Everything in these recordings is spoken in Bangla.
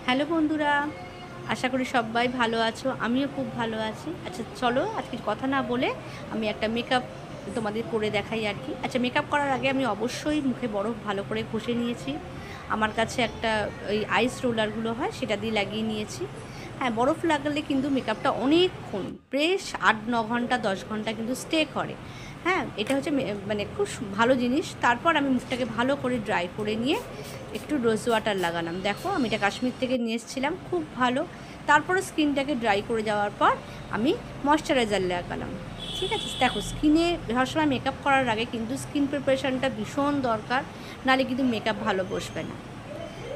হ্যালো বন্ধুরা, আশা করি সবাই ভালো আছো। আমিও খুব ভালো আছি। আচ্ছা চলো আজকে কথা না বলে আমি একটা মেকআপ তোমাদের করে দেখাই আর কি। আচ্ছা, মেকআপ করার আগে আমি অবশ্যই মুখে বরফ ভালো করে ঘষে নিয়েছি। আমার কাছে একটা ওই আইস রোলারগুলো হয় সেটা দিয়ে লাগিয়ে নিয়েছি। হ্যাঁ, বরফ লাগালে কিন্তু মেকআপটা অনেকক্ষণ বেশ 8-9 ঘন্টা 10 ঘন্টা কিন্তু স্টে করে। হ্যাঁ, এটা হচ্ছে মানে খুব ভালো জিনিস। তারপর আমি মুখটাকে ভালো করে ড্রাই করে নিয়ে একটু রোজ ওয়াটার লাগালাম। দেখো আমি এটা কাশ্মীর থেকে নিয়ে এসেছিলাম, খুব ভালো। তারপরে স্কিনটাকে ড্রাই করে যাওয়ার পর আমি ময়শ্চারাইজার লাগালাম। ঠিক আছে, দেখো স্কিনে সবসময় মেকআপ করার আগে কিন্তু স্কিন প্রিপারেশানটা ভীষণ দরকার, নাহলে কিন্তু মেকআপ ভালো বসবে না।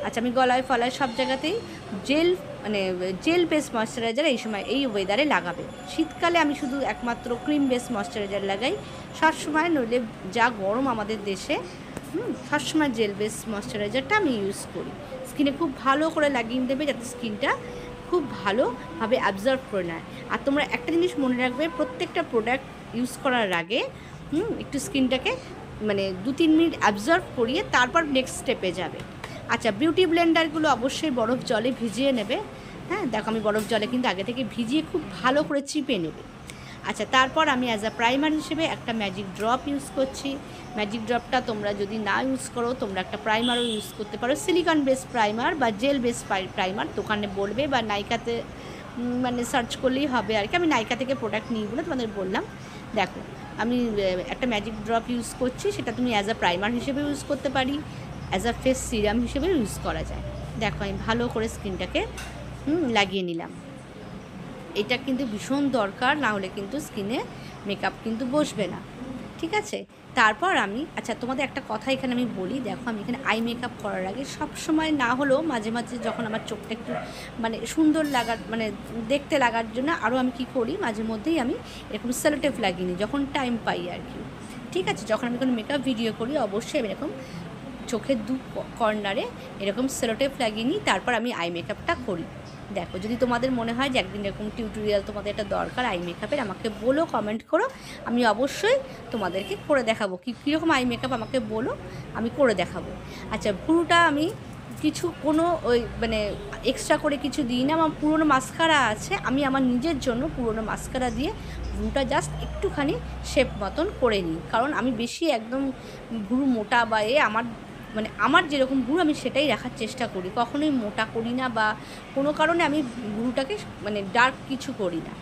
আচ্ছা, আমি গলায় ফলায় সব জায়গাতেই জেল মানে জেল বেস ময়শ্চারাইজার এই সময় এই ওয়েদারে লাগাবে। শীতকালে আমি শুধু একমাত্র ক্রিম বেস ময়শ্চারাইজার লাগাই সবসময়, নইলে যা গরম আমাদের দেশে, সবসময় জেল বেস ময়শ্চারাইজারটা আমি ইউজ করি। স্কিনে খুব ভালো করে লাগিয়ে দেবে যাতে স্কিনটা খুব ভালোভাবে অ্যাবজর্ব করে নেয়। আর তোমরা একটা জিনিস মনে রাখবে, প্রত্যেকটা প্রোডাক্ট ইউজ করার আগে একটু স্কিনটাকে মানে 2-3 মিনিট অ্যাবজর্ব করিয়ে তারপর নেক্সট স্টেপে যাবে। আচ্ছা, বিউটি ব্লেন্ডারগুলো অবশ্যই বরফ জলে ভিজিয়ে নেবে। হ্যাঁ দেখো, আমি বরফ জলে কিন্তু আগে থেকে ভিজিয়ে খুব ভালো করে চিপে নেবে। আচ্ছা, তারপর আমি অ্যাজ আ প্রাইমার হিসেবে একটা ম্যাজিক ড্রপ ইউজ করছি। ম্যাজিক ড্রপটা তোমরা যদি না ইউজ করো, তোমরা একটা প্রাইমারও ইউজ করতে পারো, সিলিকন বেস প্রাইমার বা জেল বেস প্রাইমার দোকানে বলবে, বা নাইকাতে মানে সার্চ করলেই হবে আর কি। আমি নাইকা থেকে প্রোডাক্ট নিই বলে তোমাদের বললাম। দেখো আমি একটা ম্যাজিক ড্রপ ইউজ করছি, সেটা তুমি অ্যাজ আ প্রাইমার হিসেবে ইউজ করতে পারি, অ্যাজ আ ফেস সিরাম হিসেবেও ইউজ করা যায়। দেখো আমি ভালো করে স্কিনটাকে লাগিয়ে নিলাম। এটা কিন্তু ভীষণ দরকার, না হলে কিন্তু স্কিনে মেকআপ কিন্তু বসবে না। ঠিক আছে, তারপর আমি আচ্ছা তোমাদের একটা কথা এখানে আমি বলি। দেখো আমি এখানে আই মেকআপ করার আগে সব সময় না হলেও মাঝে মাঝে যখন আমার চোখটা একটু মানে সুন্দর লাগার মানে দেখতে লাগার জন্য আরও আমি কি করি, মাঝে মধ্যেই আমি এরকম সেলোটেপ লাগিয়ে নিই যখন টাইম পাই আর কি। ঠিক আছে, যখন আমি কোনো মেকআপ ভিডিও করি অবশ্যই আমি এরকম চোখের দু কর্নারে এরকম সেলোটেপ লাগিয়ে নিই, তারপর আমি আই মেকআপটা করি। দেখো যদি তোমাদের মনে হয় যে একদিন এরকম টিউটোরিয়াল তোমাদের একটা দরকার আই মেকআপের, আমাকে বলো, কমেন্ট করো, আমি অবশ্যই তোমাদেরকে করে দেখাবো। কীরকম আই মেকআপ আমাকে বলো, আমি করে দেখাবো। আচ্ছা, ভুরুটা আমি কিছু কোনো ওই মানে এক্সট্রা করে কিছু দিই না। আমার পুরনো মাস্কারা আছে, আমি আমার নিজের জন্য পুরনো মাস্কারা দিয়ে ভুরুটা জাস্ট একটুখানি শেপ মতন করে নিই। কারণ আমি বেশি একদম ভুরু মোটা বা আমার মানে আমার যেরকম ভুরু আমি সেটাই রাখার চেষ্টা করি, কখনোই মোটা করি না বা কোনো কারণে আমি ভুরুটাকে মানে ডার্ক কিছু করি না।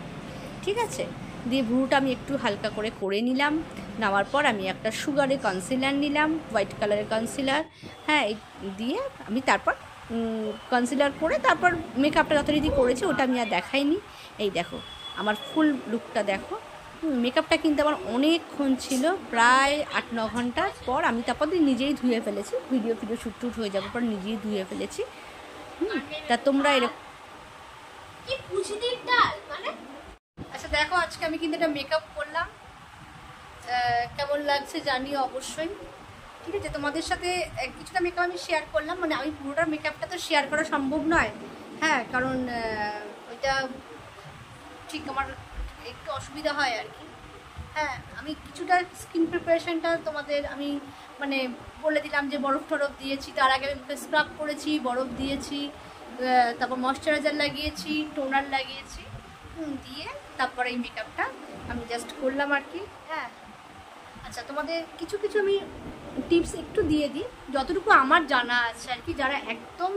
ঠিক আছে, দিয়ে ভুরুটা আমি একটু হালকা করে নিলাম। নেওয়ার পর আমি একটা সুগারের কনসিলার নিলাম, হোয়াইট কালারের কনসিলার। হ্যাঁ, দিয়ে আমি তারপর কনসিলার করে তারপর মেকআপটা যথারীতি করেছি, ওটা আমি আর দেখাইনি। এই দেখো আমার ফুল লুকটা দেখো। মেকআপটা কিন্তু আমার অনেকক্ষণ ছিল, প্রায় 8-9 ঘন্টা পর আমি তারপর নিজেই ধুয়ে ফেলেছি। ভিডিও শ্যুট হয়ে যাওয়ার পর নিজেই ধুয়ে ফেলেছি। তা তোমরা এরকম আচ্ছা দেখো, আজকে আমি কিন্তু এটা মেকআপ করলাম, কেমন লাগছে জানিও অবশ্যই। ঠিক আছে, তোমাদের সাথে কিছুটা মেকআপ আমি শেয়ার করলাম, মানে আমি পুরোটা মেকআপটা তো শেয়ার করা সম্ভব নয়। হ্যাঁ, কারণ ওইটা ঠিক আমার একটু অসুবিধা হয় আর কি। হ্যাঁ, আমি কিছুটা স্কিন প্রিপারেশনটা তোমাদের আমি মানে বলে দিলাম যে বরফ টরফ দিয়েছি, তার আগে আমি মুখে স্ক্রাব করেছি, বরফ দিয়েছি, তারপর ময়শ্চারাইজার লাগিয়েছি, টোনার লাগিয়েছি, দিয়ে তারপরে এই মেকআপটা আমি জাস্ট করলাম আর কি। হ্যাঁ, আচ্ছা তোমাদের কিছু আমি টিপস একটু দিয়ে দিই, যতটুকু আমার জানা আছে আর কি। যারা একদম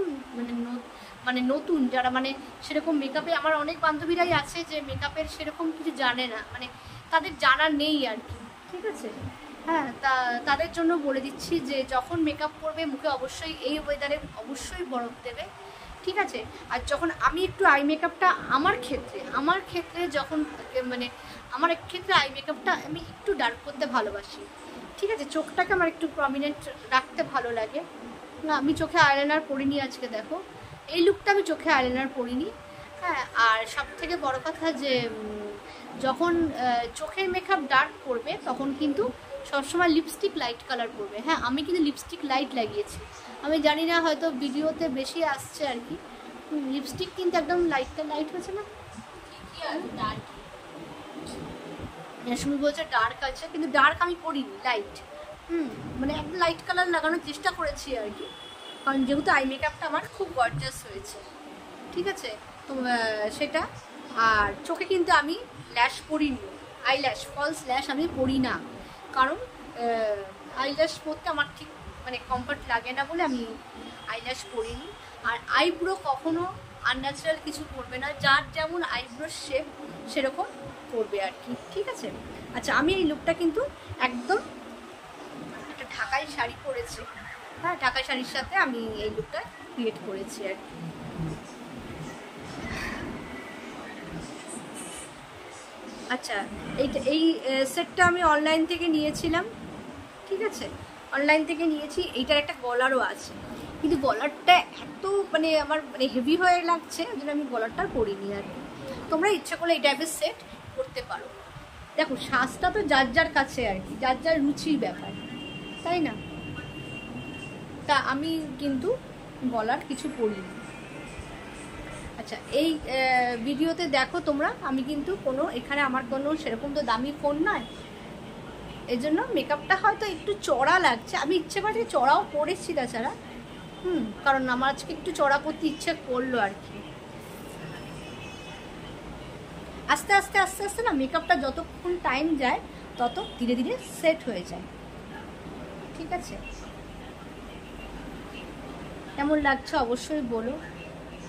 মানে নতুন, যারা মানে সেরকম মেকআপে, আমার অনেক বান্ধবীরাই আছে যে মেকআপের সেরকম কিছু জানে না, মানে তাদের জানা নেই আর কি। ঠিক আছে, হ্যাঁ, তাদের জন্য বলে দিচ্ছি যে যখন মেকআপ করবে মুখে অবশ্যই এই ওয়েদারে অবশ্যই বরফ দেবে। ঠিক আছে, আর যখন আমি একটু আই মেকআপটা আমার ক্ষেত্রে যখন মানে আমার ক্ষেত্রে আই মেকআপটা আমি একটু ডার্ক করতে ভালোবাসি। ঠিক আছে, চোখটাকে আমার একটু প্রমিনেন্ট রাখতে ভালো লাগে না। আমি চোখে আইলাইনার পরিনি আজকে, দেখো এই লুকটা আমি চোখে আইলাইনার পরিনি। হ্যাঁ, আর সব থেকে বড় কথা যে যখন চোখের মেকআপ ডার্ক করবে তখন কিন্তু সবসময় লিপস্টিক লাইট কালার করবে। হ্যাঁ, আমি কিন্তু লিপস্টিক লাইট লাগিয়েছি, আমি জানি না হয়তো ভিডিওতে বেশি আসছে আর কি। লিপস্টিক কিন্তু একদম লাইট হয়েছে না, ঠিকই আছে, ডার্ক শুরু বলছে ডার্ক আছে, কিন্তু ডার্ক আমি করিনি, লাইট। মানে একদম লাইট কালার লাগানোর চেষ্টা করেছি আর কি। কারণ যেহেতু আই মেকআপটা আমার খুব গর্জাস হয়েছে, ঠিক আছে, তো সেটা। আর চোখে কিন্তু আমি ল্যাশ পরিনি, আইল্যাশ ফলস ল্যাশ আমি পরি না, কারণ আইল্যাশ পরতে আমার ঠিক মানে কমফর্ট লাগে না বলে আমি আইল্যাশ পরিনি। আর আইব্রো কখনো আনন্যাচারাল কিছু করবে না, যার যেমন আইব্রো শেপ সেরকম করবে আর কি, ঠিক আছে। আচ্ছা, আমি এই লুকটা কিন্তু একদম একটা ঢাকাই শাড়ি পরেছি, হ্যাঁ, ঢাকাই শাড়ির সাথে আমি এই লুকটা ক্রিয়েট করেছি আর কি। আচ্ছা, এই সেটটা আমি অনলাইন থেকে নিয়েছিলাম, ঠিক আছে, অনলাইন থেকে নিয়েছি। এইটার একটা গলারও আছে, কিন্তু গলারটা এত মানে আমার মানে হেভি হয়ে লাগছে, ওই জন্য আমি গলারটা পরিনি আর কি। তোমরা ইচ্ছা করলে এই টাইপের সেট করতে পারো। দেখো, সাজটা তো যার যার কাছে আর কি, যার যার রুচির ব্যাপার, তাই না? তা আমি কিন্তু গলার কিছু পরিনি। আচ্ছা, এই ভিডিওতে দেখো তোমরা, আমি কিন্তু কোনো এখানে আমার কোনো সেরকম তো দামি ফোন নয়, এই জন্য মেকআপটা হয়তো একটু চড়া লাগছে। আমি ইচ্ছে করে চড়াও পরেছি তাছাড়া, কারণ আমার আজকে একটু চড়া করতে ইচ্ছে করলো আর কি। আস্তে আস্তে আস্তে আস্তে না মেকআপটা যতক্ষণ টাইম যায় তত ধীরে ধীরে সেট হয়ে যায়, ঠিক আছে। কেমন লাগছে অবশ্যই বলো।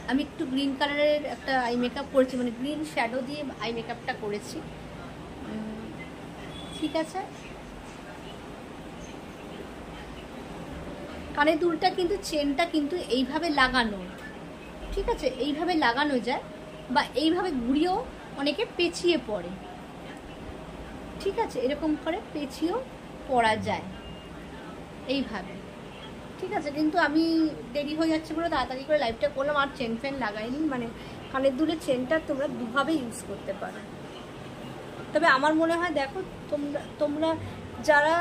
আমি একটু গ্রিন কালারের একটা আই মেকআপ করেছি, মানে গ্রিন শ্যাডো দিয়ে আই মেকআপটা করেছি, ঠিক আছে। কানের দুলটা কিন্তু চেনটা কিন্তু এইভাবে লাগানো, ঠিক আছে, এইভাবে লাগানো যায়, বা এইভাবে ঘুরিয়েও অনেকে পেঁচিয়ে পড়ে, ঠিক আছে, এরকম করে পেঁচিয়েও পরা যায় এইভাবে, ঠিক আছে। কিন্তু আমি দেরি হয়ে যাচ্ছে বলে তাড়াতাড়ি করে লাইভটা করলাম, আর চেন ফেন লাগাইনি। মানে কানের দুলের চেনটা তোমরা দুভাবে ইউজ করতে পারো, তবে আমার মনে হয় দেখো, তোমরা যারা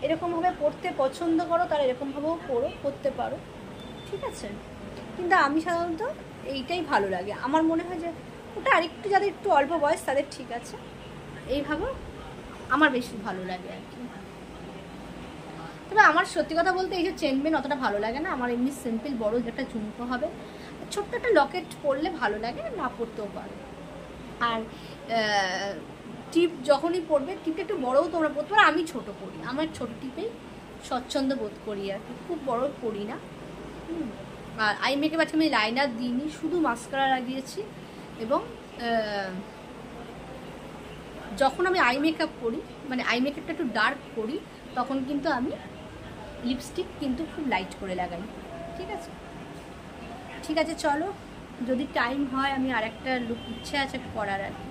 এরকমভাবে পড়তে পছন্দ করো তারা এরকমভাবেও পড়তে পারো, ঠিক আছে। কিন্তু আমি সাধারণত এইটাই ভালো লাগে, আমার মনে হয় যে ওটা আরেকটু যাদের একটু অল্প বয়স তাদের ঠিক আছে, এইভাবে আমার বেশি ভালো লাগে আর কি। তবে আমার সত্যি কথা বলতে এই যে চেনবেন অতটা ভালো লাগে না, আমার এমনি সিম্পল বড় একটা ঝুমকো হবে, ছোট্ট একটা লকেট পরলে ভালো লাগে, না পরতেও পারো। আর টিপ যখনই পরবে, টিপটা একটু বড়ও তোমরা পরতে পারো, আমি ছোট পরি, আমার ছোট টিপেই স্বচ্ছন্দ বোধ করি আর কি, খুব বড় পরি না। আর আই মেকআপ আছে আমি লাইনার দিইনি, শুধু মাস্কারা লাগিয়েছি। এবং যখন আমি আই মেকআপ করি, মানে আই মেকআপটা একটু ডার্ক করি, তখন কিন্তু আমি লিপস্টিক কিন্তু খুব লাইট করে লাগাই, ঠিক আছে। ঠিক আছে, চলো, যদি টাইম হয় আমি আরেকটা লুক ইচ্ছে আছে করার আর কি।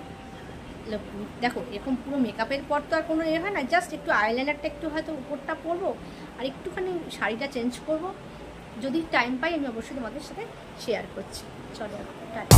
দেখো, এরকম পুরো মেকআপের পর তো আর কোনো এ হয় না, জাস্ট একটু আইলাইনারটা একটু হয়তো উপরটা পরবো, আর একটুখানি শাড়িটা চেঞ্জ করব, যদি টাইম পাই আমি অবশ্যই তোমাদের সাথে শেয়ার করছি। চলো, টাটা।